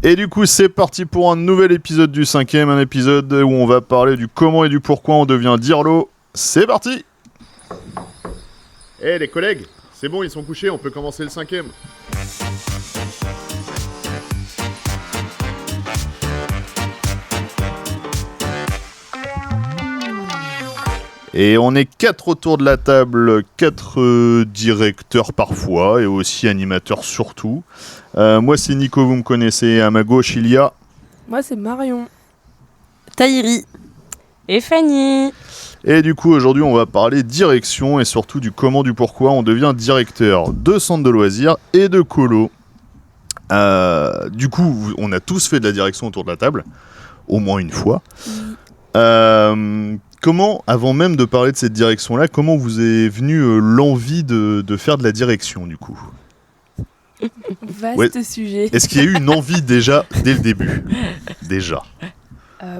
Et du coup, c'est parti pour un nouvel épisode du 5e, un épisode où on va parler du comment et du pourquoi on devient Dirlo. C'est parti. Eh les collègues, c'est bon, ils sont couchés, on peut commencer le 5e. Et on est 4 autour de la table, 4 directeurs parfois, et aussi animateurs surtout. Moi c'est Nico, vous me connaissez, à ma gauche il y a... Moi c'est Marion. Tahiri. Et Fanny. Et du coup aujourd'hui on va parler direction et surtout du comment, du pourquoi on devient directeur de centre de loisirs et de colo. Du coup on a tous fait de la direction autour de la table, au moins une fois. Comment, avant même de parler de cette direction-là, comment vous est venue l'envie de faire de la direction, du coup ? Vaste sujet. Est-ce qu'il y a eu une envie déjà, dès le début ? Déjà.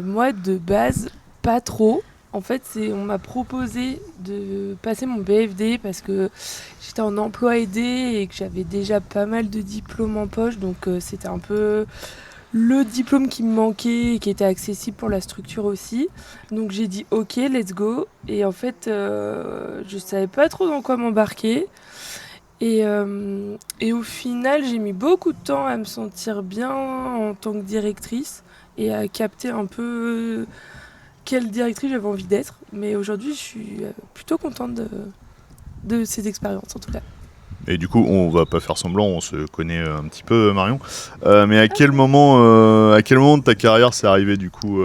Moi, de base, pas trop. En fait, on m'a proposé de passer mon BFD parce que j'étais en emploi aidé et que j'avais déjà pas mal de diplômes en poche. Donc, c'était un peu le diplôme qui me manquait et qui était accessible pour la structure aussi. Donc j'ai dit ok, let's go. Et en fait, je savais pas trop dans quoi m'embarquer. Et au final, j'ai mis beaucoup de temps à me sentir bien en tant que directrice et à capter un peu quelle directrice j'avais envie d'être. Mais aujourd'hui, je suis plutôt contente de ces expériences en tout cas. Et du coup, on va pas faire semblant, on se connaît un petit peu, Marion. Mais à quel moment de ta carrière c'est arrivé du coup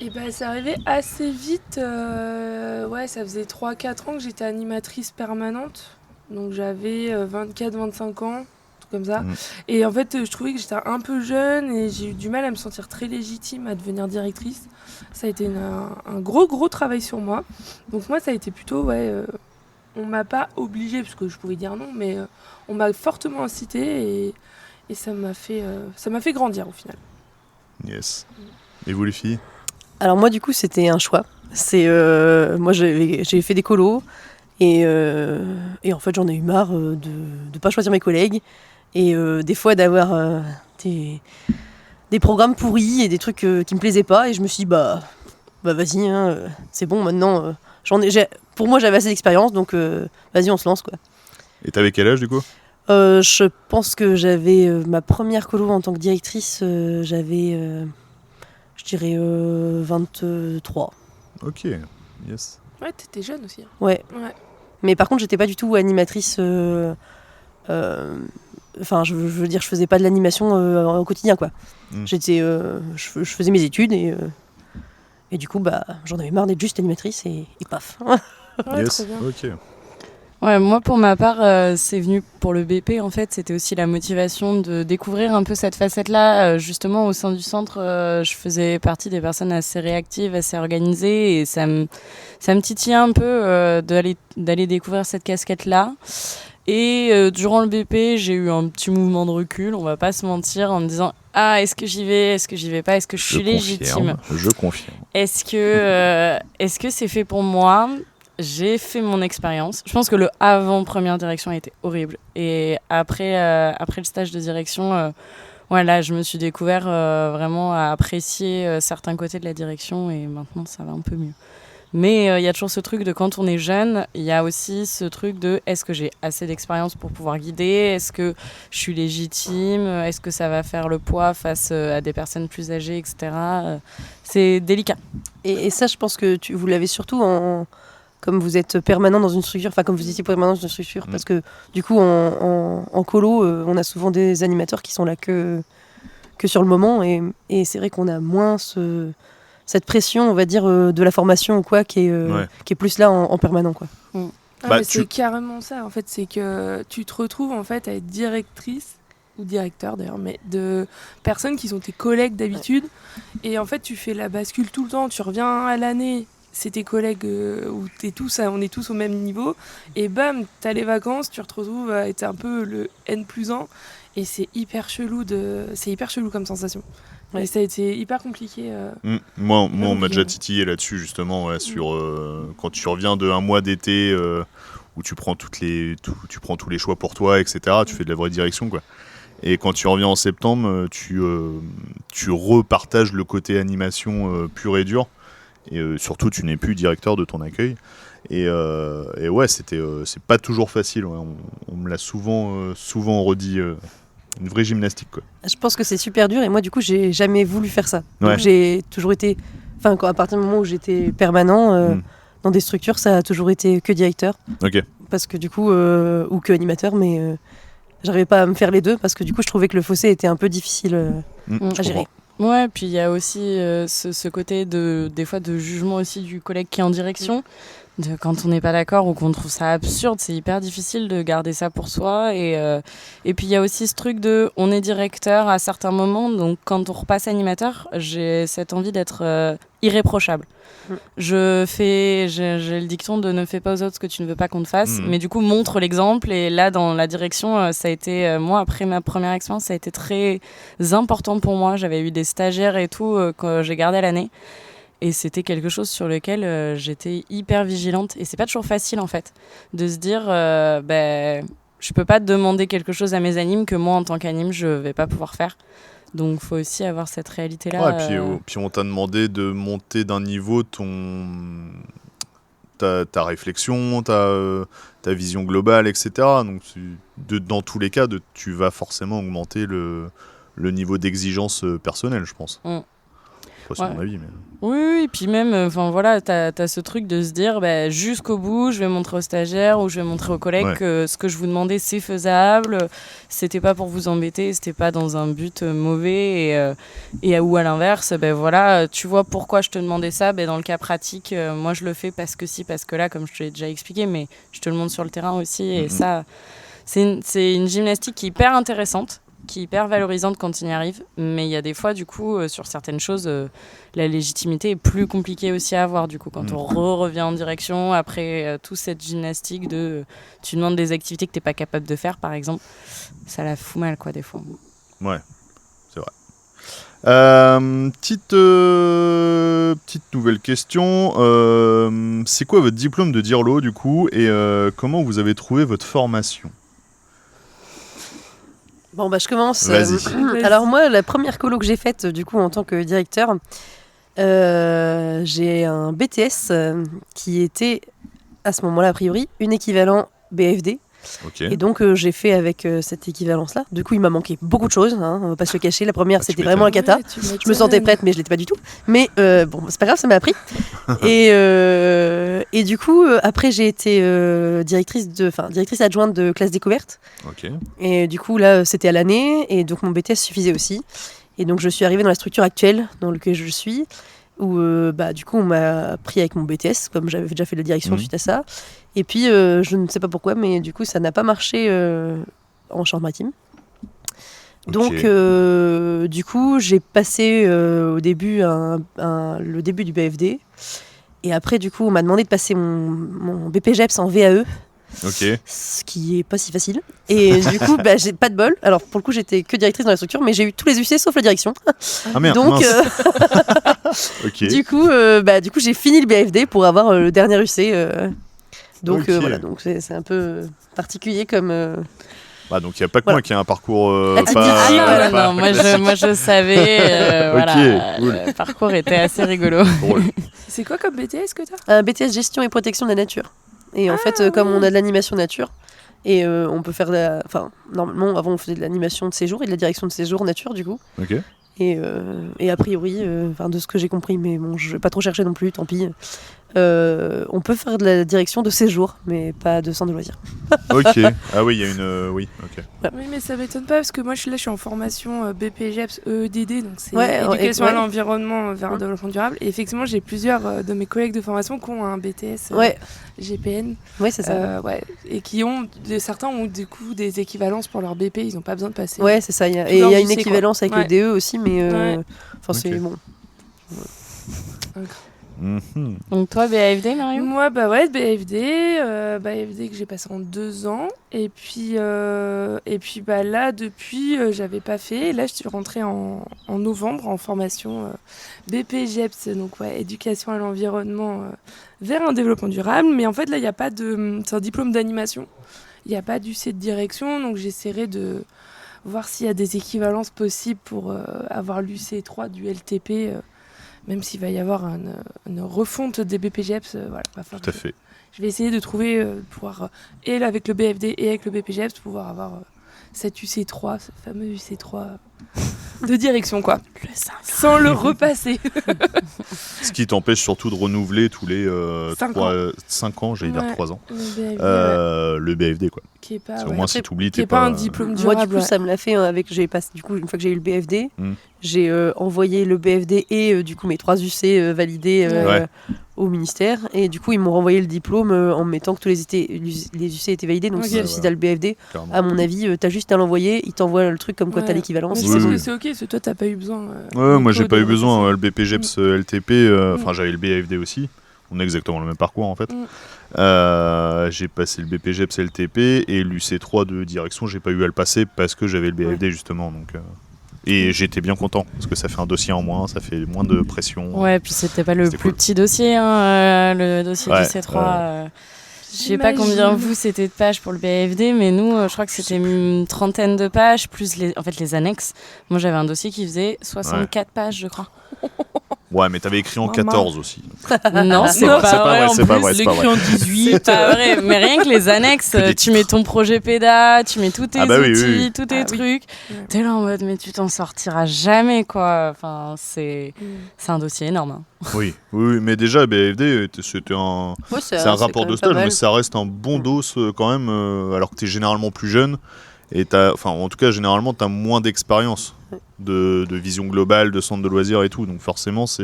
Et ben, c'est arrivé assez vite. Ouais, ça faisait 3-4 ans que j'étais animatrice permanente. Donc j'avais 24-25 ans, tout comme ça. Et en fait, je trouvais que j'étais un peu jeune et j'ai eu du mal à me sentir très légitime à devenir directrice. Ça a été un gros travail sur moi. Donc moi, ça a été plutôt, ouais... on m'a pas obligée, parce que je pouvais dire non, mais on m'a fortement incité et ça m'a fait grandir au final. Yes. Et vous les filles ? Alors moi du coup c'était un choix. Moi j'ai fait des colos et en fait j'en ai eu marre de pas choisir mes collègues et des fois d'avoir des programmes pourris et des trucs qui me plaisaient pas et je me suis dit bah vas-y hein, c'est bon maintenant pour moi j'avais assez d'expérience donc vas-y on se lance quoi. Et t'avais quel âge du coup ? Je pense que j'avais ma première colo en tant que directrice, j'avais je dirais 23. Ok, yes. Ouais, t'étais jeune aussi. Hein. Ouais. Mais par contre, j'étais pas du tout animatrice. Enfin, je veux dire, je faisais pas de l'animation au quotidien, quoi. Je faisais mes études et du coup, bah, j'en avais marre d'être juste animatrice et paf. Ouais, Yes, très bien. ok. Ouais, moi pour ma part, c'est venu pour le BP en fait, c'était aussi la motivation de découvrir un peu cette facette-là. Justement au sein du centre, je faisais partie des personnes assez réactives, assez organisées et ça me titillait un peu d'aller découvrir cette casquette-là. Et durant le BP, j'ai eu un petit mouvement de recul, on va pas se mentir, en me disant ah est-ce que j'y vais pas, est-ce que je suis légitime, je confirme. est-ce que c'est fait pour moi. J'ai fait mon expérience. Je pense que le avant première direction a été horrible. Et après le stage de direction, voilà, je me suis découvert vraiment à apprécier certains côtés de la direction et maintenant ça va un peu mieux. Mais il y a toujours ce truc de quand on est jeune, il y a aussi ce truc de est-ce que j'ai assez d'expérience pour pouvoir guider ? Est-ce que je suis légitime ? Est-ce que ça va faire le poids face à des personnes plus âgées, etc. C'est délicat. Et ça, je pense que vous l'avez surtout comme vous êtes permanent dans une structure, enfin comme vous étiez permanent dans une structure, parce que du coup en colo, on a souvent des animateurs qui sont là que sur le moment, et c'est vrai qu'on a moins cette pression, on va dire, de la formation ou quoi, qui est plus là en permanent, quoi. Mais c'est carrément ça, en fait, c'est que tu te retrouves en fait à être directrice ou directeur d'ailleurs, mais de personnes qui sont tes collègues d'habitude, et en fait tu fais la bascule tout le temps, tu reviens à l'année. C'est tes collègues où on est tous au même niveau et bam, t'as les vacances, tu te retrouves à être un peu le N+1 et c'est hyper chelou comme sensation. Ouais. Et ça a été hyper compliqué. Moi on m'a déjà titillé là-dessus justement, sur quand tu reviens de un mois d'été où tu prends tous les choix pour toi, etc. Tu fais de la vraie direction quoi. Et quand tu reviens en septembre, tu repartages le côté animation pur et dur. Et surtout, tu n'es plus directeur de ton accueil. Et ouais, c'est pas toujours facile. Ouais. On me l'a souvent redit. Une vraie gymnastique, quoi. Je pense que c'est super dur et moi du coup j'ai jamais voulu faire ça. Ouais. Donc j'ai toujours été, enfin à partir du moment où j'étais permanent dans des structures, ça a toujours été que directeur. Ok. Parce que du coup, ou que animateur, mais j'arrivais pas à me faire les deux parce que du coup je trouvais que le fossé était un peu difficile Je à gérer. comprends. Ouais, puis il y a aussi ce côté des fois de jugement aussi du collègue qui est en direction. Quand on n'est pas d'accord ou qu'on trouve ça absurde, c'est hyper difficile de garder ça pour soi. Et puis il y a aussi ce truc on est directeur à certains moments, donc quand on repasse animateur, j'ai cette envie d'être irréprochable. J'ai le dicton de ne fais pas aux autres ce que tu ne veux pas qu'on te fasse, mais du coup montre l'exemple. Et là dans la direction, ça a été, moi après ma première expérience, ça a été très important pour moi. J'avais eu des stagiaires et tout que j'ai gardé à l'année. Et c'était quelque chose sur lequel j'étais hyper vigilante. Et c'est pas toujours facile, en fait, de se dire je peux pas demander quelque chose à mes animes que moi, en tant qu'anime, je vais pas pouvoir faire. Donc, faut aussi avoir cette réalité-là. Ouais, puis on t'a demandé de monter d'un niveau ta réflexion, ta vision globale, etc. Donc, dans tous les cas, tu vas forcément augmenter le niveau d'exigence personnelle, je pense. C'est mon avis, mais... Oui, et puis même, voilà, t'as ce truc de se dire, jusqu'au bout, je vais montrer aux stagiaires ou je vais montrer aux collègues que ce que je vous demandais, c'est faisable. C'était pas pour vous embêter, c'était pas dans un but mauvais. Ou à l'inverse, voilà, tu vois pourquoi je te demandais ça. Dans le cas pratique, moi, je le fais parce que si, parce que là, comme je te l'ai déjà expliqué, mais je te le montre sur le terrain aussi. Et ça, c'est une gymnastique qui est hyper intéressante, qui est hyper valorisante quand il y arrive, mais il y a des fois du coup sur certaines choses la légitimité est plus compliquée aussi à avoir du coup quand on revient en direction après toute cette gymnastique de tu demandes des activités que t'es pas capable de faire par exemple, ça la fout mal quoi des fois. Ouais, c'est vrai. Petite nouvelle question, c'est quoi votre diplôme de Dirlo du coup et comment vous avez trouvé votre formation? Bon je commence. Vas-y. Alors moi la première colo que j'ai faite du coup en tant que directeur, j'ai un BTS qui était à ce moment-là a priori une équivalent BFD. Okay. Et donc j'ai fait avec cette équivalence-là. Du coup, il m'a manqué beaucoup de choses, hein, on va pas se le cacher. La première, c'était vraiment un cata. Je me sentais prête, mais je l'étais pas du tout. Mais c'est pas grave, ça m'a appris. et du coup, après, j'ai été directrice adjointe de classe découverte. Okay. Et du coup, là, c'était à l'année, et donc mon BTS suffisait aussi. Et donc, je suis arrivée dans la structure actuelle dans laquelle je suis, où du coup, on m'a pris avec mon BTS, comme j'avais déjà fait de la direction suite à ça. Et puis, je ne sais pas pourquoi, mais du coup, ça n'a pas marché en Charente-Maritime. Donc, du coup, j'ai passé au début le début du BFD. Et après, du coup, on m'a demandé de passer mon BPGEPS en VAE. Okay. Ce qui est pas si facile. Et du coup, j'ai pas de bol. Alors, pour le coup, j'étais que directrice dans la structure, mais j'ai eu tous les UC sauf la direction. Ah merde, donc, okay. du coup, j'ai fini le BFD pour avoir le dernier UC. Donc voilà, donc c'est un peu particulier comme. Donc il n'y a pas que moi qui a un parcours non, moi je savais. Cool. Le parcours était assez rigolo. C'est quoi comme BTS que tu as? Un BTS gestion et protection de la nature. Et en fait, comme on a de l'animation nature, et on peut faire normalement, avant on faisait de l'animation de séjour et de la direction de séjour nature du coup. Ok. Et a priori, de ce que j'ai compris, mais bon, je vais pas trop chercher non plus, tant pis. On peut faire de la direction de séjour, mais pas de centre de loisirs. Ok. Ah oui, il y a une. Oui, ok. Ouais. Oui, mais ça m'étonne pas parce que moi je suis en formation BPGEPS EEDD, donc c'est éducation à l'environnement vers un développement durable. Et effectivement, j'ai plusieurs de mes collègues de formation qui ont un BTS GPN. Ouais, c'est ça. Et qui certains ont du coup des équivalences pour leur BP, ils n'ont pas besoin de passer. Ouais, c'est ça. Il y a une équivalence avec le DE aussi, mais c'est bon. Donc toi BAFD Mario? Moi BAFD que j'ai passé en 2 ans et puis là depuis j'avais pas fait et là je suis rentrée en novembre en formation BPGEPS donc éducation à l'environnement vers un développement durable, mais en fait là il y a pas c'est un diplôme d'animation, il n'y a pas d'UC de direction, donc j'essaierai de voir s'il y a des équivalences possibles pour avoir l'UC3 du LTP, même s'il va y avoir une refonte des BPGEPS. Voilà, Tout à fait. je vais essayer de trouver, pouvoir, et avec le BFD et avec le BPGEPS, pouvoir avoir cet UC3, ce fameux UC3 de direction, quoi. Sans le repasser. Ce qui t'empêche surtout de renouveler tous les 5 ans, j'allais dire Ouais. 3 ans, Le BFD, le BFD, quoi. qui est pas, Au moins, si t'oublies, qui t'es est pas un diplôme durable. Moi, du coup, ça me l'a fait avec. Du coup, une fois que j'ai eu le BFD, Mm. j'ai envoyé le BFD et du coup mes 3 UC validés Ouais. au ministère. Et du coup, ils m'ont renvoyé le diplôme en me mettant que tous les UC étaient validés. Donc, Ok. si t'as le BFD, Clairement. à mon avis, t'as juste à l'envoyer. Ils t'envoient le truc comme quoi Ouais. t'as l'équivalence. Mais Oui, je pense oui. que c'est ok, parce que toi, t'as pas eu besoin. Ouais, moi j'ai Nico, pas de eu besoin. repasser. Le BPGEPS LTP, Mm. enfin j'avais le BFD aussi. On a exactement le même parcours en fait. Mm. J'ai passé le BPGEPS LTP et l'UC3 de direction, j'ai pas eu à le passer parce que j'avais le BFD justement. Donc, et j'étais bien content parce que ça fait un dossier en moins, ça fait moins de pression. Ouais, puis c'était pas le C'était plus cool. petit dossier, le dossier du C3. Je sais pas J'imagine. combien vous c'était de pages pour le BFD, mais nous, je crois que c'était une trentaine de pages, plus les annexes. Moi, j'avais un dossier qui faisait 64 pages, je crois. Ouais, mais t'avais écrit en Maman. 14 aussi. Non, c'est Non, pas, vrai. c'est pas vrai, c'est pas l'écrit vrai. en 18. C'est pas vrai, mais rien que les annexes, Que des tu mets ton projet PEDA, tu mets tous tes Ah bah oui, outils, oui, oui. tous tes Ah oui. trucs. Ouais. T'es là en mode, mais tu t'en sortiras jamais, quoi. Enfin, c'est un dossier énorme. Hein. Oui, oui, mais déjà BFD, c'était un. Ouais, C'est un rapport quand de même pas stage, mal. mais ça reste un bon dos quand même, alors que tu es généralement plus jeune. Et en tout cas, généralement, tu as moins d'expérience de vision globale, de centre de loisirs et tout. Donc forcément, c'est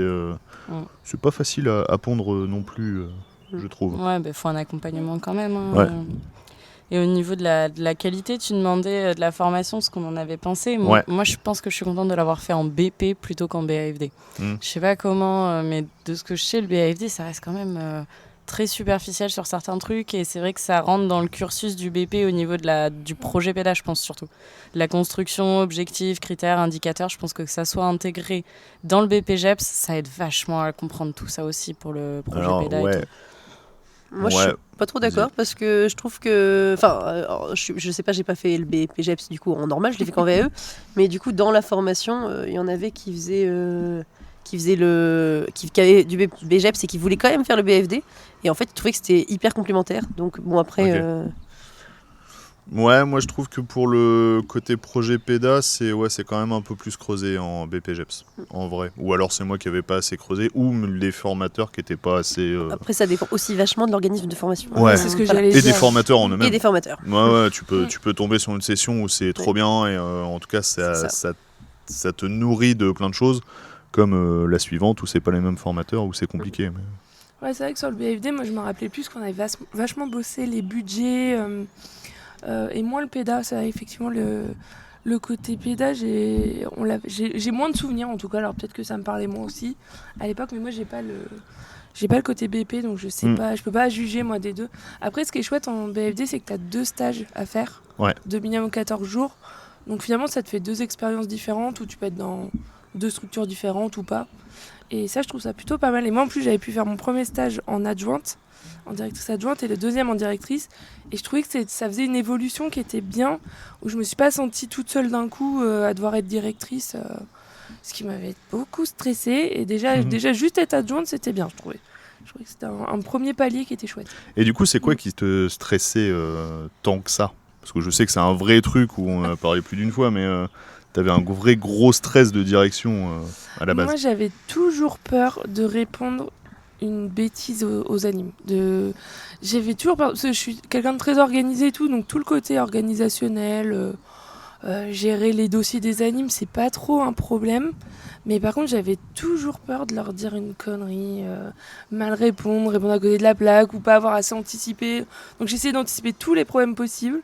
pas facile à pondre non plus, je trouve. Ouais, bah, faut un accompagnement quand même. Hein. Ouais. Et au niveau de la qualité, tu demandais de la formation, ce qu'on en avait pensé. Ouais. Moi, je pense que je suis contente de l'avoir fait en BP plutôt qu'en BAFD. Mm. Je sais pas comment, mais de ce que je sais, le BAFD, ça reste quand même très superficiel sur certains trucs. Et c'est vrai que ça rentre dans le cursus du BP au niveau du projet PEDA, je pense surtout. La construction, objectifs, critères, indicateurs, je pense que ça soit intégré dans le BPGEPS, ça aide vachement à comprendre tout ça aussi pour le projet Alors, PEDA. Et ouais. tout. Moi, je Ouais. suis pas trop d'accord parce que je trouve que. Enfin, je sais pas, j'ai pas fait le BPGEPS du coup en normal, je l'ai fait qu'en VAE. Mais du coup, dans la formation, il y en avait qui faisaient. Qui avaient du BPGEPS et qui voulaient quand même faire le BFD. Et en fait, ils trouvaient que c'était hyper complémentaire. Donc, bon, après. Ok. Ouais, moi je trouve que pour le côté projet PEDA, c'est quand même un peu plus creusé en BPGEPS, en vrai. Ou alors c'est moi qui n'avais pas assez creusé, ou les formateurs qui n'étaient pas assez... Après, ça dépend aussi vachement de l'organisme de formation. Ouais. C'est ce que Voilà. j'allais Et dire. des formateurs en Et eux-mêmes. des formateurs. Ouais, tu peux tomber sur une session où c'est trop bien, et en tout cas C'est ça. ça te nourrit de plein de choses, comme la suivante où c'est pas les mêmes formateurs, où c'est compliqué. Mais... Ouais, c'est vrai que sur le BFD, moi je me rappelais plus qu'on avait vachement bossé les budgets et moins le PEDA. C'est vrai, effectivement le côté PEDA, j'ai moins de souvenirs en tout cas. Alors peut-être que ça me parlait moins aussi à l'époque, mais moi j'ai pas le côté BP, donc je sais pas, je peux pas juger moi des deux. Après, ce qui est chouette en BFD, c'est que tu as 2 stages à faire, Ouais. de minimum 14 jours. Donc finalement, ça te fait 2 expériences différentes où tu peux être dans 2 structures différentes ou pas. Et ça, je trouve ça plutôt pas mal. Et moi, en plus, j'avais pu faire mon premier stage en adjointe, en directrice adjointe, et le deuxième en directrice. Et je trouvais que ça faisait une évolution qui était bien, où je me suis pas sentie toute seule d'un coup à devoir être directrice, ce qui m'avait beaucoup stressée. Et déjà juste être adjointe, c'était bien, je trouvais. Je trouvais que c'était un premier palier qui était chouette. Et du coup, c'est quoi qui te stressait tant que ça? Parce que je sais que c'est un vrai truc où on en a parlé plus d'une fois, mais t'avais un vrai gros stress de direction à la base. Moi, j'avais toujours peur de répondre une bêtise aux animes. J'avais toujours peur, parce que je suis quelqu'un de très organisé et tout, donc tout le côté organisationnel, gérer les dossiers des animes, c'est pas trop un problème. Mais par contre, j'avais toujours peur de leur dire une connerie, mal répondre à côté de la plaque ou pas avoir assez anticipé. Donc j'essayais d'anticiper tous les problèmes possibles.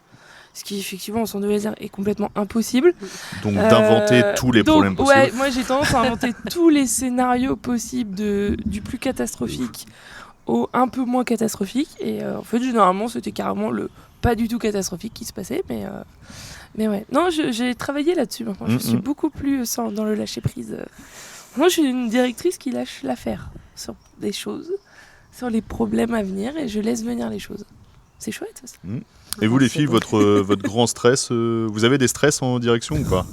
Ce qui, effectivement, en centre de loisirs est complètement impossible. Donc d'inventer tous les problèmes possibles. Ouais, moi j'ai tendance à inventer tous les scénarios possibles du plus catastrophique au un peu moins catastrophique. Et en fait, généralement, c'était carrément le pas du tout catastrophique qui se passait. Mais ouais. Non, j'ai travaillé là-dessus maintenant. Je suis beaucoup plus dans le lâcher-prise. Moi, je suis une directrice qui lâche l'affaire sur des choses, sur les problèmes à venir, et je laisse venir les choses. c'est chouette aussi. Et vous les C'est filles, bon. votre grand stress, vous avez des stress en direction ou pas?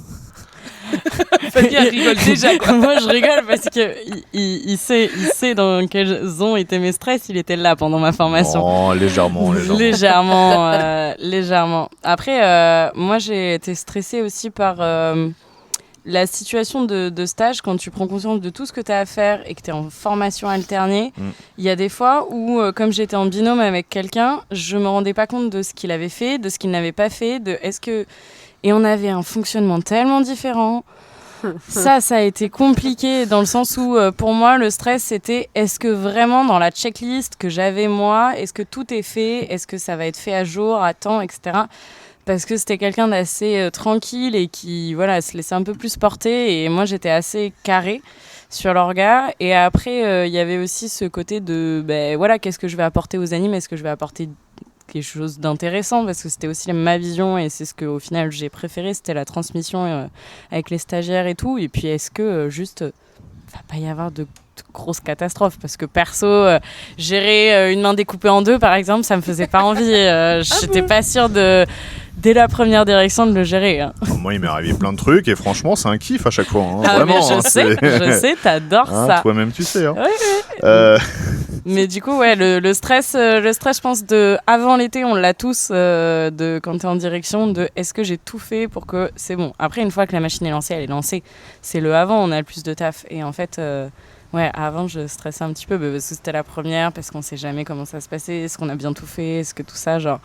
Fanny, elle rigole déjà, quoi. Moi, je rigole parce que il sait dans quelles ont été mes stress. Il était là pendant ma formation. Oh, légèrement. Légèrement. Après, moi, j'ai été stressée aussi par la situation de stage. Quand tu prends conscience de tout ce que tu as à faire et que tu es en formation alternée, il y a des fois où, comme j'étais en binôme avec quelqu'un, je me rendais pas compte de ce qu'il avait fait, de ce qu'il n'avait pas fait, et on avait un fonctionnement tellement différent. Ça a été compliqué dans le sens où, pour moi, le stress, c'était est-ce que vraiment dans la checklist que j'avais moi, est-ce que tout est fait, est-ce que ça va être fait à jour, à temps, etc. Parce que c'était quelqu'un d'assez tranquille et qui se laissait un peu plus porter. Et moi, j'étais assez carrée sur l'orga. Et après, il y avait aussi ce côté de qu'est-ce que je vais apporter aux animes? Est-ce que je vais apporter quelque chose d'intéressant, parce que c'était aussi ma vision et c'est ce que au final j'ai préféré, c'était la transmission avec les stagiaires et tout. Et puis est-ce que juste va pas y avoir de grosses catastrophes, parce que perso gérer une main découpée en deux par exemple, ça me faisait pas envie. J'étais pas sûre dès la première direction de le gérer. Moi, il m'est arrivé plein de trucs et franchement, c'est un kiff à chaque fois. Mais Vraiment. je sais, t'adores ça. Toi-même, tu sais. Oui. Mais du coup, le stress, je pense, avant l'été, on l'a tous, quand t'es en direction, de est-ce que j'ai tout fait pour que c'est bon. Après, une fois que la machine est lancée, elle est lancée. C'est le avant, on a le plus de taf. Et en fait, avant, je stressais un petit peu parce que c'était la première, parce qu'on sait jamais comment ça se passait, est-ce qu'on a bien tout fait, est-ce que tout ça, genre.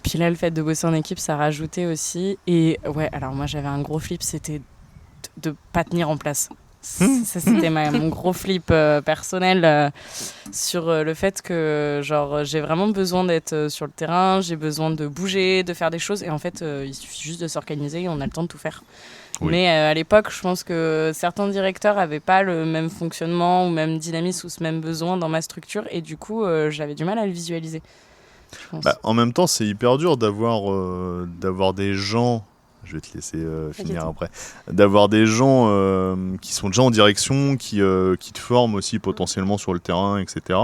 Puis là, le fait de bosser en équipe, ça rajoutait aussi. Et alors moi, j'avais un gros flip, c'était de pas tenir en place. Ça, c'était mon gros flip personnel sur le fait que j'ai vraiment besoin d'être sur le terrain, j'ai besoin de bouger, de faire des choses. Et en fait, il suffit juste de s'organiser et on a le temps de tout faire. Oui. Mais à l'époque, je pense que certains directeurs n'avaient pas le même fonctionnement ou même dynamisme ou ce même besoin dans ma structure. Et du coup, j'avais du mal à le visualiser. En même temps, c'est hyper dur d'avoir des gens, je vais te laisser finir après, d'avoir des gens qui sont déjà en direction, qui te forment aussi potentiellement sur le terrain, etc.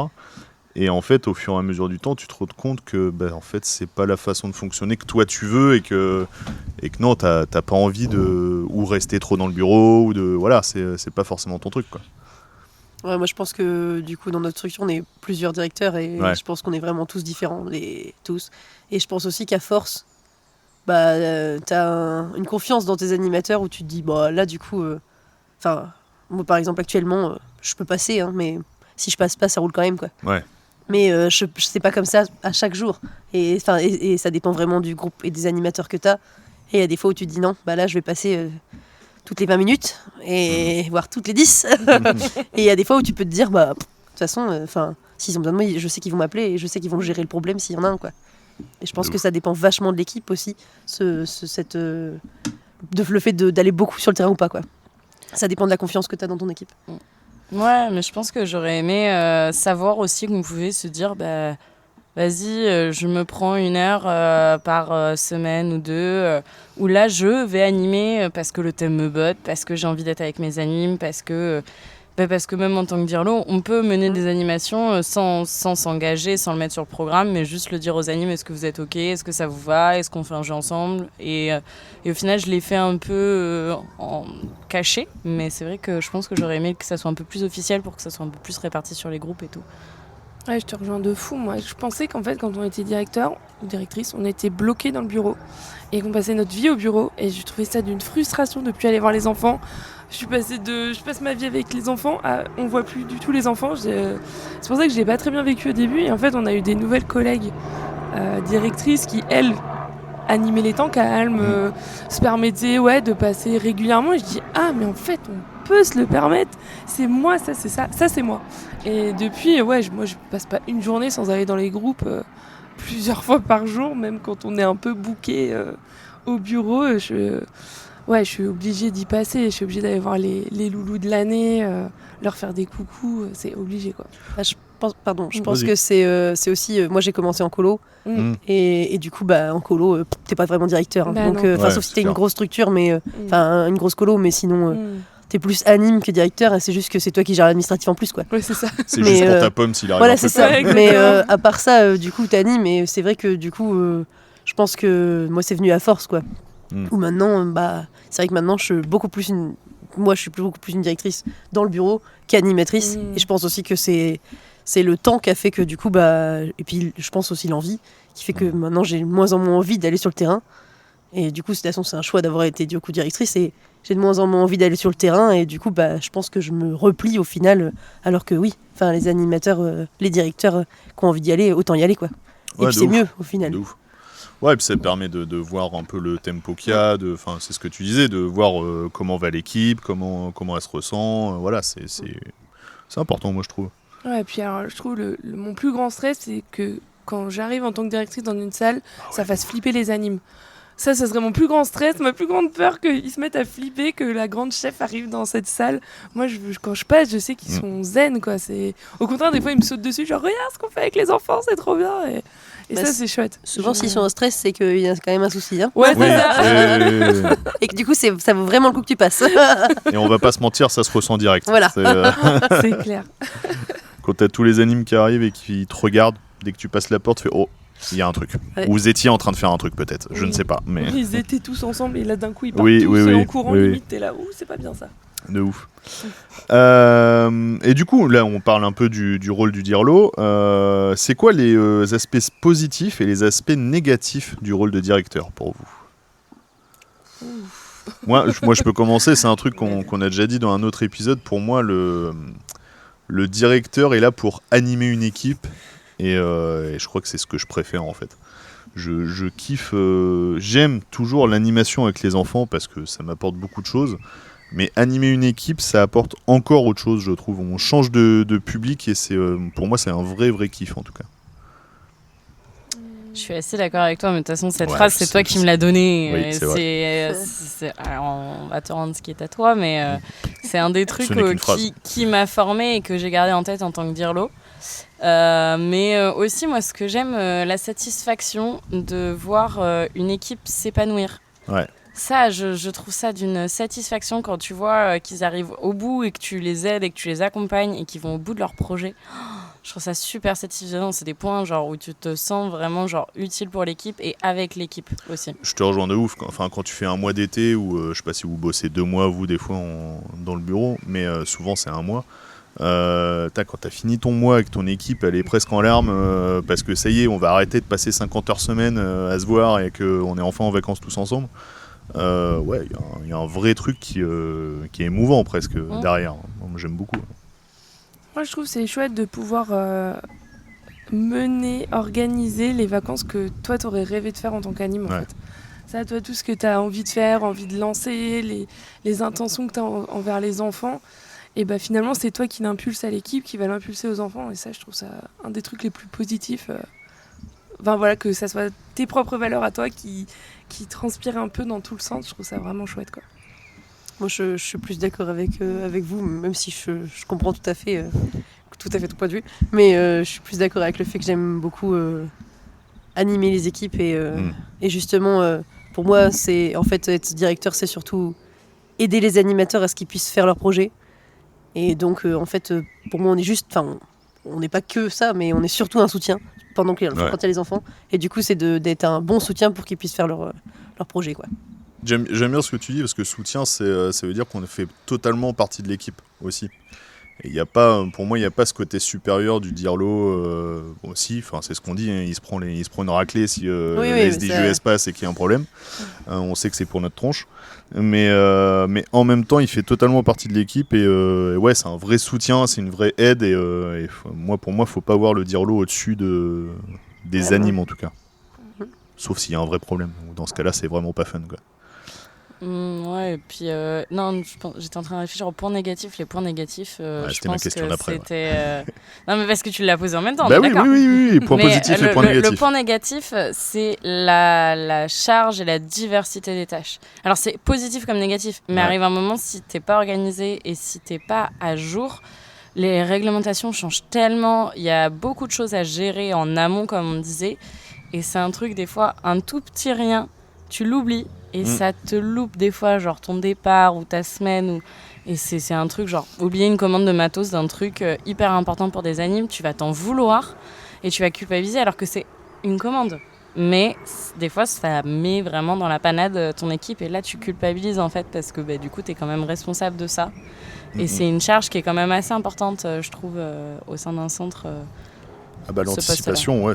Et en fait, au fur et à mesure du temps, tu te rends compte que en fait, c'est pas la façon de fonctionner que toi tu veux et que non, t'as pas envie de ou rester trop dans le bureau ou de c'est pas forcément ton truc, quoi. Ouais, moi je pense que du coup dans notre structure on est plusieurs directeurs et je pense qu'on est vraiment tous différents, tous. Et je pense aussi qu'à force, t'as une confiance dans tes animateurs où tu te dis là du coup, moi par exemple actuellement je peux passer, mais si je passe pas ça roule quand même, quoi. Ouais. Mais je sais pas comme ça à chaque jour et ça dépend vraiment du groupe et des animateurs que t'as. Et il y a des fois où tu te dis non, là je vais passer toutes les 20 minutes, et voire toutes les 10. Et il y a des fois où tu peux te dire, de toute façon, s'ils ont besoin de moi, je sais qu'ils vont m'appeler et je sais qu'ils vont gérer le problème s'il y en a un, quoi. Et je pense que ça dépend vachement de l'équipe aussi, le fait d'aller beaucoup sur le terrain ou pas, quoi. Ça dépend de la confiance que tu as dans ton équipe. Ouais, mais je pense que j'aurais aimé savoir aussi qu'on pouvait se dire, vas-y, je me prends 1 heure par semaine ou 2, où là je vais animer parce que le thème me botte, parce que j'ai envie d'être avec mes animes, parce que même en tant que dirlo, on peut mener des animations sans s'engager, sans le mettre sur le programme, mais juste le dire aux animes, est-ce que vous êtes ok, est-ce que ça vous va, est-ce qu'on fait un jeu ensemble, et au final je l'ai fait un peu en caché, mais c'est vrai que je pense que j'aurais aimé que ça soit un peu plus officiel pour que ça soit un peu plus réparti sur les groupes et tout. Ouais, je te rejoins de fou. Moi, je pensais qu'en fait, quand on était directeur ou directrice, on était bloqué dans le bureau et qu'on passait notre vie au bureau. Et je trouvais ça d'une frustration de ne plus aller voir les enfants. Je passe ma vie avec les enfants, on voit plus du tout les enfants. C'est pour ça que je l'ai pas très bien vécu au début. Et en fait, on a eu des nouvelles collègues directrices qui, elles, animaient les temps calmes, se permettaient de passer régulièrement. Et je dis, mais en fait, on peut se le permettre. C'est moi, ça c'est moi. Et depuis, moi je passe pas une journée sans aller dans les groupes plusieurs fois par jour, même quand on est un peu booké au bureau. Je suis obligée d'y passer. Je suis obligée d'aller voir les loulous de l'année, leur faire des coucous. C'est obligé, quoi. Je pense que c'est aussi... moi j'ai commencé en colo et du coup en colo t'es pas vraiment directeur. Donc, sauf si t'as une grosse structure, mais une grosse colo, mais sinon... t'es plus anime que directeur, et c'est juste que c'est toi qui gères l'administratif en plus, quoi. Ouais, c'est ça. C'est Mais, juste pour ta pomme s'il arrive Voilà, un c'est peu ça. tard. Ouais, Mais exactement. à part ça, du coup, t'animes, et c'est vrai que du coup, je pense que moi, c'est venu à force, quoi. Ou maintenant, c'est vrai que maintenant, je suis beaucoup plus beaucoup plus une directrice dans le bureau qu'animatrice. Et je pense aussi que c'est le temps qui a fait que du coup, et puis je pense aussi l'envie, qui fait que maintenant, j'ai de moins en moins envie d'aller sur le terrain. Et du coup, de toute façon, c'est un choix d'avoir été du coup directrice, et j'ai de moins en moins envie d'aller sur le terrain, et du coup, je pense que je me replie au final, alors que oui, les animateurs, les directeurs qui ont envie d'y aller, autant y aller, quoi. Et Ouais, puis de c'est ouf. mieux au final. De ouf. Ouais, puis ça permet de voir un peu le tempo qu'il y a, c'est ce que tu disais, de voir comment va l'équipe, comment elle se ressent. Voilà, c'est important, moi, je trouve. Ouais, et puis alors, je trouve mon plus grand stress, c'est que quand j'arrive en tant que directrice dans une salle, ça fasse flipper les animes. Ça serait mon plus grand stress, ma plus grande peur, qu'ils se mettent à flipper, que la grande chef arrive dans cette salle. Moi, quand je passe, je sais qu'ils sont zen, quoi. Au contraire, des fois, ils me sautent dessus, genre, regarde ce qu'on fait avec les enfants, c'est trop bien. Et ça, c'est chouette. Souvent, s'ils sont en stress, c'est qu'il y a quand même un souci. Hein. Ouais, Oui, c'est ça. Et que du coup, ça vaut vraiment le coup que tu passes. et on va pas se mentir, ça se ressent direct. Voilà. C'est clair. Quand t'as tous les animes qui arrivent et qui te regardent, dès que tu passes la porte, tu fais oh, il y a un truc. Ouais. Ou vous étiez en train de faire un truc peut-être, je Oui. ne sais pas. Mais Ils étaient tous ensemble et là, d'un coup, ils partent Oui, tous oui, en courant, oui. limite, t'es là, ouh, c'est pas bien ça. de ouf. Et du coup, là, on parle un peu du rôle du dirlo. C'est quoi les aspects positifs et les aspects négatifs du rôle de directeur pour vous? Moi, je peux commencer. C'est un truc qu'on a déjà dit dans un autre épisode. Pour moi, le directeur est là pour animer une équipe. Et je crois que c'est ce que je préfère en fait. Je kiffe. J'aime toujours l'animation avec les enfants parce que ça m'apporte beaucoup de choses. Mais animer une équipe, ça apporte encore autre chose, je trouve. On change de public et pour moi, c'est un vrai kiff en tout cas. Je suis assez d'accord avec toi, mais de toute façon, cette Ouais, phrase, je c'est sais, toi je qui sais. me l'as donnée. Oui, c'est vrai. Alors, on va te rendre ce qui est à toi, mais c'est un des trucs Ce n'est qu'une phrase. qui m'a formée et que j'ai gardé en tête en tant que dirlo. Mais aussi, moi, ce que j'aime, la satisfaction de voir une équipe s'épanouir. Ouais. Ça, je trouve ça d'une satisfaction quand tu vois qu'ils arrivent au bout et que tu les aides et que tu les accompagnes et qu'ils vont au bout de leur projet. Je trouve ça super satisfaisant. C'est des points genre, où tu te sens vraiment genre, utile pour l'équipe et avec l'équipe aussi. Je te rejoins de ouf. Quand tu fais un mois d'été ou je sais pas si vous bossez 2 mois, vous, des fois, dans le bureau, mais souvent c'est un mois. Quand t'as fini ton mois avec ton équipe, elle est presque en larmes parce que ça y est, on va arrêter de passer 50 heures semaine à se voir et qu'on est enfin en vacances tous ensemble. Ouais, il y a un vrai truc qui est émouvant presque derrière. Moi, j'aime beaucoup. Moi, je trouve que c'est chouette de pouvoir organiser les vacances que toi, t'aurais rêvé de faire en tant qu'anime, en Ouais. fait. Ça, toi, tout ce que t'as envie de faire, envie de lancer, les intentions que t'as envers les enfants, et finalement, c'est toi qui l'impulse à l'équipe, qui va l'impulser aux enfants. Et ça, je trouve ça un des trucs les plus positifs. Voilà, que ça soit tes propres valeurs à toi qui transpirent un peu dans tout le sens. Je trouve ça vraiment chouette, quoi. Moi, je suis plus d'accord avec vous, même si je comprends tout à fait ton point de vue. Mais je suis plus d'accord avec le fait que j'aime beaucoup animer les équipes. Et justement, pour moi, c'est en fait être directeur, c'est surtout aider les animateurs à ce qu'ils puissent faire leur projet. Et donc, en fait, pour moi, on est juste... Enfin, on n'est pas que ça, mais on est surtout un soutien quand il y a les enfants. Et du coup, c'est d'être un bon soutien pour qu'ils puissent faire leur projet, quoi. J'aime bien ce que tu dis parce que soutien, ça veut dire qu'on fait totalement partie de l'équipe aussi. Et pour moi, il n'y a pas ce côté supérieur du dirlo aussi. C'est ce qu'on dit. Hein, il se prend une raclée si les SDJUS passent et qu'il y a un problème. On sait que c'est pour notre tronche. Mais en même temps, il fait totalement partie de l'équipe et ouais, c'est un vrai soutien, c'est une vraie aide. Pour moi, faut pas voir le dirlo au-dessus des animes en tout cas. Sauf s'il y a un vrai problème. Dans ce cas-là, c'est vraiment pas fun, quoi. Ouais, et puis non, j'étais en train de réfléchir aux points négatifs. Les points négatifs, je c'était ma pense question que d'après, c'était. Non, mais parce que tu l'as posé en même temps. Bah on est d'accord. oui, les points Mais, positifs et les points négatifs. Le point négatif, c'est la charge et la diversité des tâches. Alors, c'est positif comme négatif, mais arrive un moment, si t'es pas organisé et si t'es pas à jour, les réglementations changent tellement. Il y a beaucoup de choses à gérer en amont, comme on disait. Et c'est un truc, des fois, un tout petit rien. tu l'oublies et ça te loupe des fois, genre ton départ ou ta semaine. Et c'est un truc, genre, oublier une commande de matos d'un truc hyper important pour des animes, tu vas t'en vouloir et tu vas culpabiliser alors que c'est une commande. Mais des fois, ça met vraiment dans la panade ton équipe et là, tu culpabilises en fait parce que du coup, tu es quand même responsable de ça. Et c'est une charge qui est quand même assez importante, je trouve, au sein d'un centre. L'anticipation,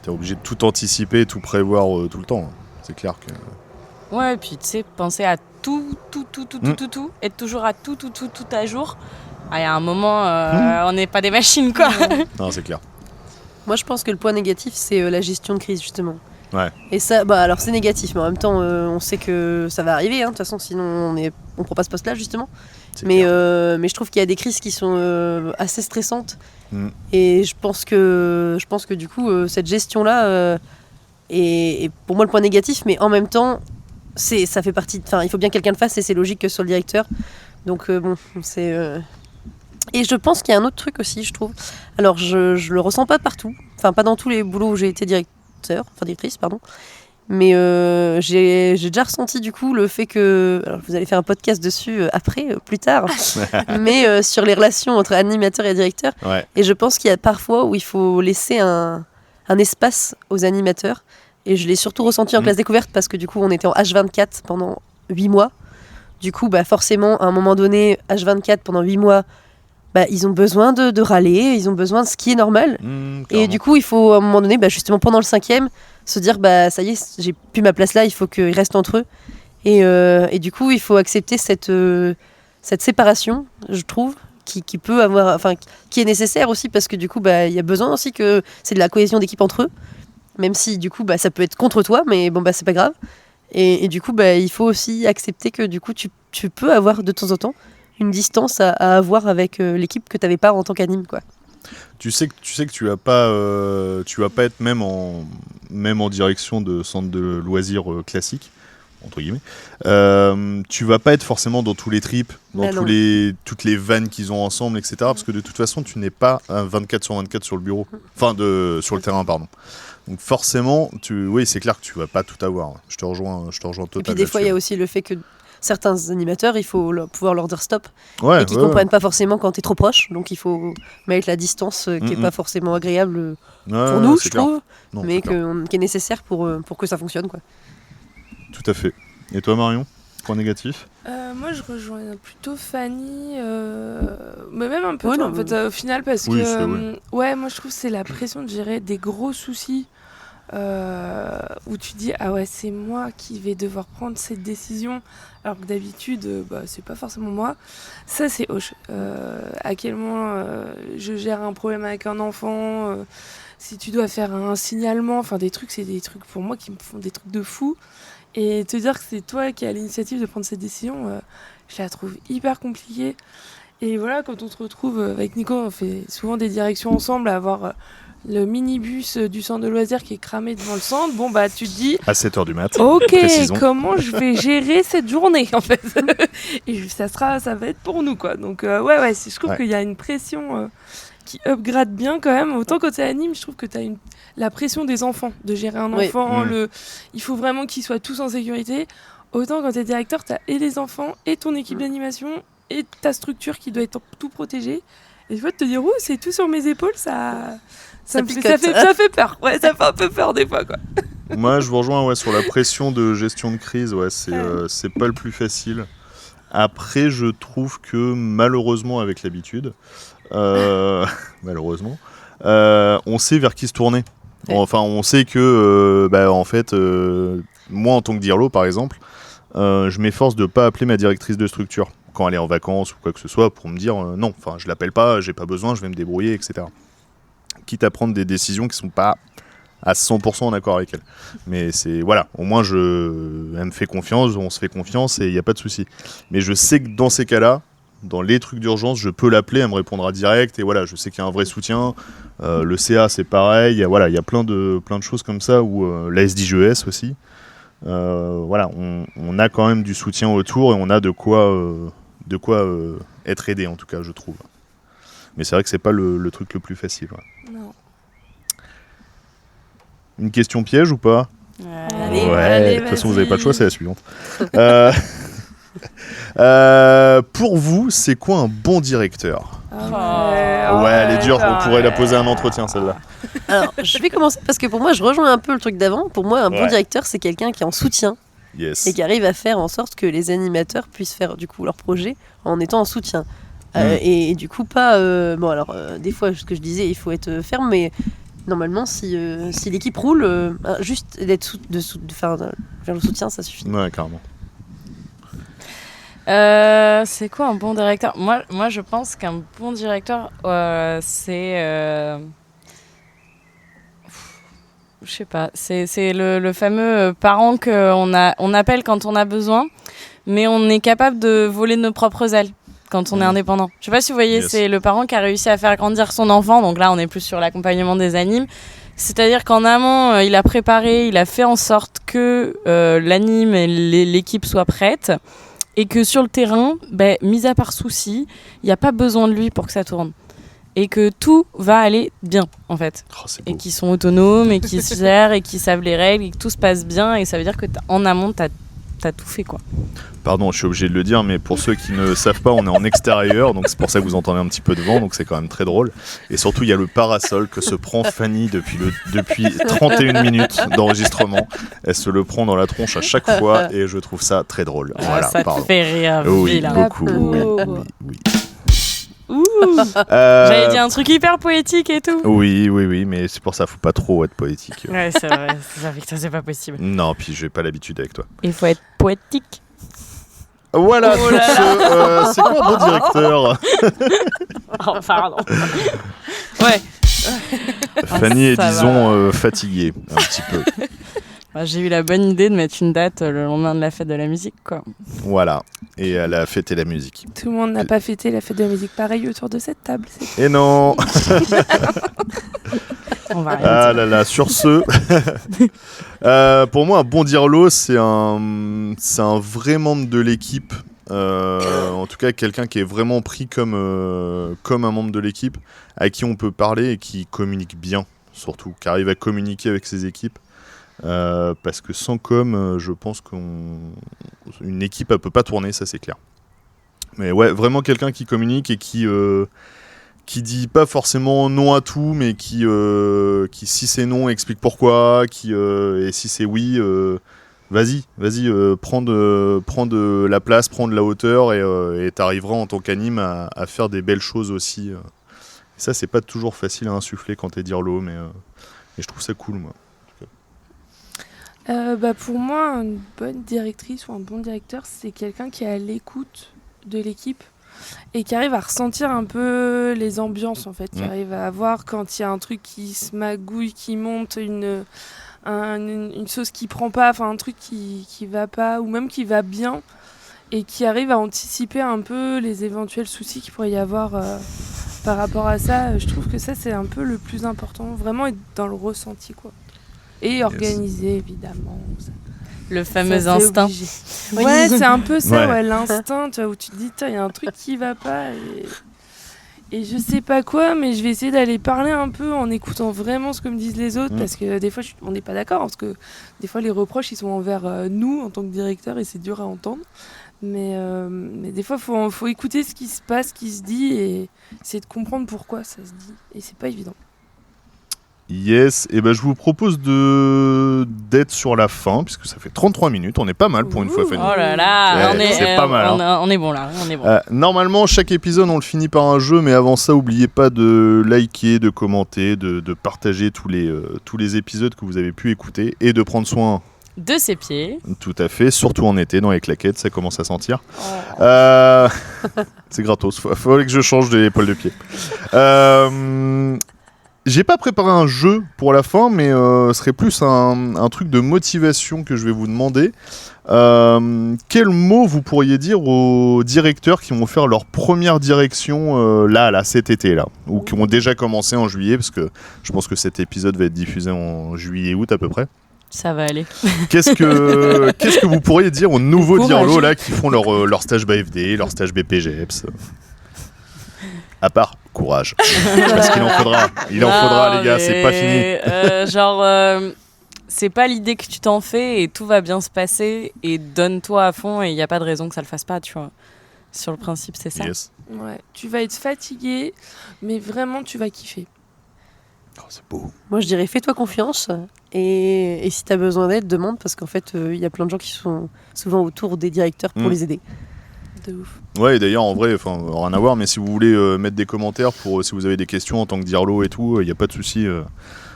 t'es obligé de tout anticiper, tout prévoir tout le temps. C'est clair que... Ouais, et puis tu sais, penser à tout, être toujours à tout à jour. Il y a un moment, on n'est pas des machines, quoi. Non, c'est clair. Moi, je pense que le point négatif, c'est la gestion de crise, justement. Ouais. Et ça, alors c'est négatif, mais en même temps, on sait que ça va arriver, de toute façon, sinon on prend pas ce poste-là, justement. Mais je trouve qu'il y a des crises qui sont assez stressantes. Et je pense que du coup, cette gestion-là est pour moi le point négatif, mais en même temps, ça fait partie. Enfin, il faut bien que quelqu'un le fasse et c'est logique que ce soit le directeur. Donc c'est. Et je pense qu'il y a un autre truc aussi, je trouve. Alors, je le ressens pas partout. Enfin, pas dans tous les boulots où j'ai été directrice, pardon. Mais j'ai déjà ressenti du coup le fait que... Alors, vous allez faire un podcast dessus plus tard. Mais sur les relations entre animateurs et directeurs. Ouais. Et je pense qu'il y a parfois où il faut laisser un espace aux animateurs. Et je l'ai surtout ressenti en classe découverte parce que du coup, on était en H24 pendant 8 mois. Du coup, forcément, à un moment donné, H24 pendant 8 mois... ils ont besoin de râler, ils ont besoin de ce qui est normal. Et du coup, il faut à un moment donné, justement pendant le 5e, se dire ça y est, j'ai plus ma place là, il faut qu'ils restent entre eux. Et du coup, il faut accepter cette séparation, je trouve, qui peut avoir, enfin, qui est nécessaire aussi parce que du coup, il y a besoin aussi que c'est de la cohésion d'équipe entre eux, même si du coup, ça peut être contre toi, mais bon, c'est pas grave. Et du coup, il faut aussi accepter que du coup, tu peux avoir de temps en temps une distance à avoir avec l'équipe que tu n'avais pas en tant qu'anime, quoi. Tu sais que tu vas pas être même en direction de centre de loisirs classique, entre guillemets. Tu vas pas être forcément dans tous les trips, dans toutes les vannes qu'ils ont ensemble, etc. Parce que de toute façon, tu n'es pas 24/24 sur le bureau, sur le terrain, pardon. Donc forcément, oui, c'est clair que tu vas pas tout avoir. Je te rejoins totalement. Et puis des fois, il y a aussi le fait que certains animateurs, il faut pouvoir leur dire stop et qu'ils comprennent pas forcément quand tu es trop proche, donc il faut mettre la distance qui est pas forcément agréable pour nous, je trouve, mais qui est nécessaire pour que ça fonctionne, quoi. Tout à fait. Et toi, Marion, point négatif? Moi, je rejoins plutôt Fanny, mais même un peu toi, en fait, au final, parce que moi je trouve que c'est la pression de gérer des gros soucis où tu dis c'est moi qui vais devoir prendre cette décision alors que d'habitude c'est pas forcément moi. Ça c'est hoche. À quel moment je gère un problème avec un enfant, si tu dois faire un signalement, enfin des trucs, c'est des trucs pour moi qui me font des trucs de fou, et te dire que c'est toi qui as l'initiative de prendre cette décision, je la trouve hyper compliquée. Et voilà, quand on se retrouve avec Nico, on fait souvent des directions ensemble, à avoir le minibus du centre de loisirs qui est cramé devant le centre. Bon, tu te dis... À 7h du mat. Ok, comment je vais gérer cette journée, en fait. Et ça va être pour nous, quoi. Donc, je trouve qu'il y a une pression qui upgrade bien, quand même. Autant quand tu animes, je trouve que tu as la pression des enfants, de gérer un enfant. Il faut vraiment qu'ils soient tous en sécurité. Autant quand tu es directeur, tu as et les enfants, et ton équipe d'animation, et ta structure qui doit être tout protégée. Et tu vois, te dire, c'est tout sur mes épaules, ça fait peur. Ouais, ça fait un peu peur des fois, quoi. Moi, je vous rejoins sur la pression de gestion de crise. C'est pas le plus facile. Après, je trouve que malheureusement, avec l'habitude, malheureusement, on sait vers qui se tourner. Enfin, on sait que, moi, en tant que dirlo, par exemple, je m'efforce de pas appeler ma directrice de structure quand elle est en vacances ou quoi que ce soit, pour me dire non, je l'appelle pas, j'ai pas besoin, je vais me débrouiller, etc. Quitte à prendre des décisions qui sont pas à 100% en accord avec elle. Mais au moins elle me fait confiance, on se fait confiance et il n'y a pas de souci. Mais je sais que dans ces cas-là, dans les trucs d'urgence, je peux l'appeler, elle me répondra direct, et je sais qu'il y a un vrai soutien. Le CA, c'est pareil, il y a plein de choses comme ça, ou la SDGES aussi. On a quand même du soutien autour, et on a de quoi être aidé, en tout cas, je trouve. Mais c'est vrai que c'est pas le truc le plus facile. Non. Une question piège ou pas? Allez, Ouais, de toute façon, vous n'avez pas le choix, c'est la suivante. Pour vous, c'est quoi un bon directeur ? Ouais, elle est dure, on pourrait la poser à un entretien, celle-là. Alors, je vais commencer parce que pour moi, je rejoins un peu le truc d'avant. Pour moi, un bon Ouais. directeur, c'est quelqu'un qui est en soutien Yes. et qui arrive à faire en sorte que les animateurs puissent faire du coup leur projet en étant en soutien. Et du coup, pas. Bon, alors, des fois, ce que je disais, il faut être ferme, mais normalement, si l'équipe roule, juste d'être faire le soutien, ça suffit. Ouais, carrément. C'est quoi un bon directeur ? Moi, je pense qu'un bon directeur, c'est... je sais pas. C'est le fameux parent qu'on appelle quand on a besoin, mais on est capable de voler nos propres ailes quand on est indépendant. Je sais pas si vous voyez, Yes. c'est le parent qui a réussi à faire grandir son enfant. Donc là, on est plus sur l'accompagnement des animes. C'est-à-dire qu'en amont, il a préparé, il a fait en sorte que l'anime et l'équipe soient prêtes. Et que sur le terrain, mis à part souci, il n'y a pas besoin de lui pour que ça tourne. Et que tout va aller bien, en fait. Oh, c'est Et beau. qui sont autonomes, et qui se gèrent, et qui savent les règles, et que tout se passe bien. Et ça veut dire que en amont, t'as tout fait, quoi. Pardon, je suis obligé de le dire, mais pour ceux qui ne savent pas, on est en extérieur, donc c'est pour ça que vous entendez un petit peu de vent, donc c'est quand même très drôle. Et surtout, il y a le parasol que se prend Fanny depuis 31 minutes d'enregistrement. Elle se le prend dans la tronche à chaque fois, et je trouve ça très drôle. Voilà, ça te pardon. fait rire, Oui, vilain. beaucoup. Oui, pauvre. oui. Ouh. Euh, J'avais dit un truc hyper poétique et tout. Oui, mais c'est pour ça, faut pas trop être poétique. Ouais, c'est vrai. Ça fait que ça, c'est pas possible. Non, puis j'ai pas l'habitude avec toi. Il faut être poétique. Voilà, Oh sur là ce, c'est quoi un bon directeur ? Oh, pardon. Ouais. Fanny est, ça disons, fatiguée, un petit peu. J'ai eu la bonne idée de mettre une date le lendemain de la fête de la musique, quoi. Voilà, et elle a fêté la musique. Tout le monde n'a pas fêté la fête de la musique pareil autour de cette table. Et non. On va Ah arrêter. là là, sur ce, pour moi, un bon dirlo, c'est un vrai membre de l'équipe. En tout cas, quelqu'un qui est vraiment pris comme un membre de l'équipe, à qui on peut parler et qui communique bien, surtout, qui arrive à communiquer avec ses équipes. Parce que sans com, je pense qu'une équipe, elle peut pas tourner, ça c'est clair. Mais ouais, vraiment quelqu'un qui communique et qui dit pas forcément non à tout, mais qui si c'est non, explique pourquoi, et si c'est oui, vas-y, prends de la place, prends de la hauteur, et t'arriveras en tant qu'anime à faire des belles choses aussi. Et ça, c'est pas toujours facile à insuffler quand t'es dirlo, mais je trouve ça cool, moi. Pour moi, une bonne directrice ou un bon directeur, c'est quelqu'un qui est à l'écoute de l'équipe et qui arrive à ressentir un peu les ambiances, en fait. Qui arrive à voir quand il y a un truc qui se magouille, qui monte, une sauce qui prend pas, enfin un truc qui va pas ou même qui va bien, et qui arrive à anticiper un peu les éventuels soucis qu'il pourrait y avoir par rapport à ça. Je trouve que ça, c'est un peu le plus important, vraiment être dans le ressenti, quoi. Et organisé, évidemment. Le fameux Ça, c'est instinct. obligé. Ouais, c'est un peu ça, Ouais. ouais, l'instinct, tu vois, où tu te dis, il y a un truc qui va pas, et je sais pas quoi, mais je vais essayer d'aller parler un peu en écoutant vraiment ce que me disent les autres, parce que des fois, on n'est pas d'accord, parce que des fois, les reproches, ils sont envers nous, en tant que directeur, et c'est dur à entendre. Mais des fois, faut écouter ce qui se passe, ce qui se dit, et essayer de comprendre pourquoi ça se dit. Et c'est pas évident. Yes, et je vous propose d'être sur la fin, puisque ça fait 33 minutes, on est pas mal pour une fois, Fanny. Oh là là, Ouais, c'est pas mal, on est bon là, on est bon. Normalement, chaque épisode, on le finit par un jeu, mais avant ça, n'oubliez pas de liker, de commenter, de partager tous les épisodes que vous avez pu écouter, et de prendre soin, De ses pieds. tout à fait, surtout en été, dans les claquettes, ça commence à sentir. C'est gratos, faudrait que je change des poils de pied. J'ai pas préparé un jeu pour la fin, mais ce serait plus un truc de motivation que je vais vous demander. Quel mot vous pourriez dire aux directeurs qui vont faire leur première direction là, cet été, là, ou qui ont déjà commencé en juillet, parce que je pense que cet épisode va être diffusé en juillet-août à peu près. Ça va aller. Qu'est-ce que vous pourriez dire aux nouveaux Courage. dirlos là qui font leur stage BFD, leur stage BPGEPS? À part courage, parce qu'il en faudra. Il en faudra, les gars, c'est pas fini. c'est pas l'idée que tu t'en fais et tout va bien se passer et donne-toi à fond et il n'y a pas de raison que ça le fasse pas, tu vois. Sur le principe, c'est ça. Yes. Ouais, tu vas être fatigué, mais vraiment tu vas kiffer. Oh, c'est beau. Moi, je dirais fais-toi confiance et si tu as besoin d'aide, demande parce qu'en fait, il y a plein de gens qui sont souvent autour des directeurs pour les aider. De ouf. Ouais, et d'ailleurs, en vrai, rien à voir, mais si vous voulez mettre des commentaires pour si vous avez des questions en tant que dirlo et tout, il n'y a pas de souci.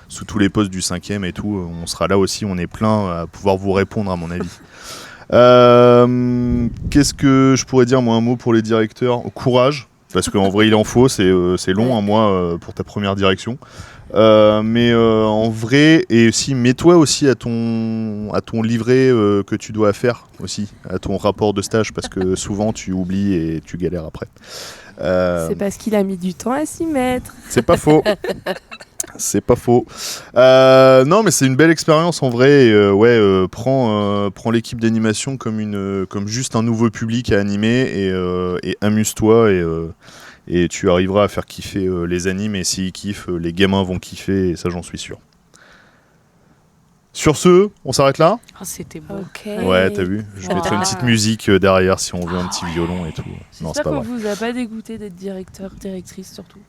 Sous tous les posts du 5e et tout, on sera là aussi, on est plein à pouvoir vous répondre, à mon avis. Qu'est-ce que je pourrais dire, moi, un mot pour les directeurs ? Courage, parce qu'en vrai, il en faut, c'est long, un mois pour ta première direction. Mais en vrai, et aussi mets-toi aussi à ton livret que tu dois faire aussi, à ton rapport de stage, parce que souvent tu oublies et tu galères après. C'est parce qu'il a mis du temps à s'y mettre. C'est pas faux. C'est pas faux. Non, mais c'est une belle expérience en vrai. Et, prends l'équipe d'animation comme juste un nouveau public à animer et amuse-toi et tu arriveras à faire kiffer les animes et s'ils kiffent, les gamins vont kiffer et ça j'en suis sûr. Sur ce, on s'arrête là ? Oh, c'était beau. Ok. Ouais, t'as vu ? Je mettrai une petite musique derrière si on veut un petit violon et tout. Non, c'est J'espère pas qu'on vrai. vous a pas dégoûté d'être directeur, directrice surtout.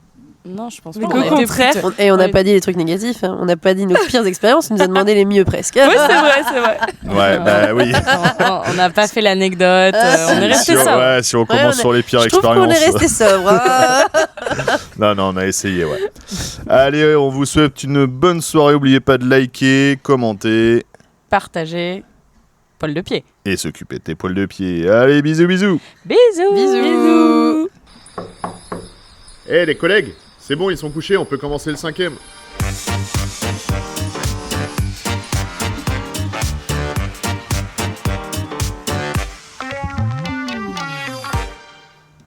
Non, je pense Mais pas. qu'au On a été contraire. plutôt- Et on n'a Ouais. pas dit les trucs négatifs, hein. On n'a pas dit nos pires expériences, on nous a demandé les mieux presque. Oui, c'est vrai, c'est vrai. Ouais, bah oui. On n'a pas fait l'anecdote. On est resté Si, ça. ouais, si on commence on est- sur les pires Je trouve qu'on expériences. est resté sobre. Hein. Non, on a essayé, ouais. Allez, on vous souhaite une bonne soirée. N'oubliez pas de liker, commenter Partager. Poil de pied. et s'occuper de tes poils de pied. Allez, bisous, bisous. Bisous. Bisous. Eh les collègues, c'est bon, ils sont couchés, on peut commencer le 5e.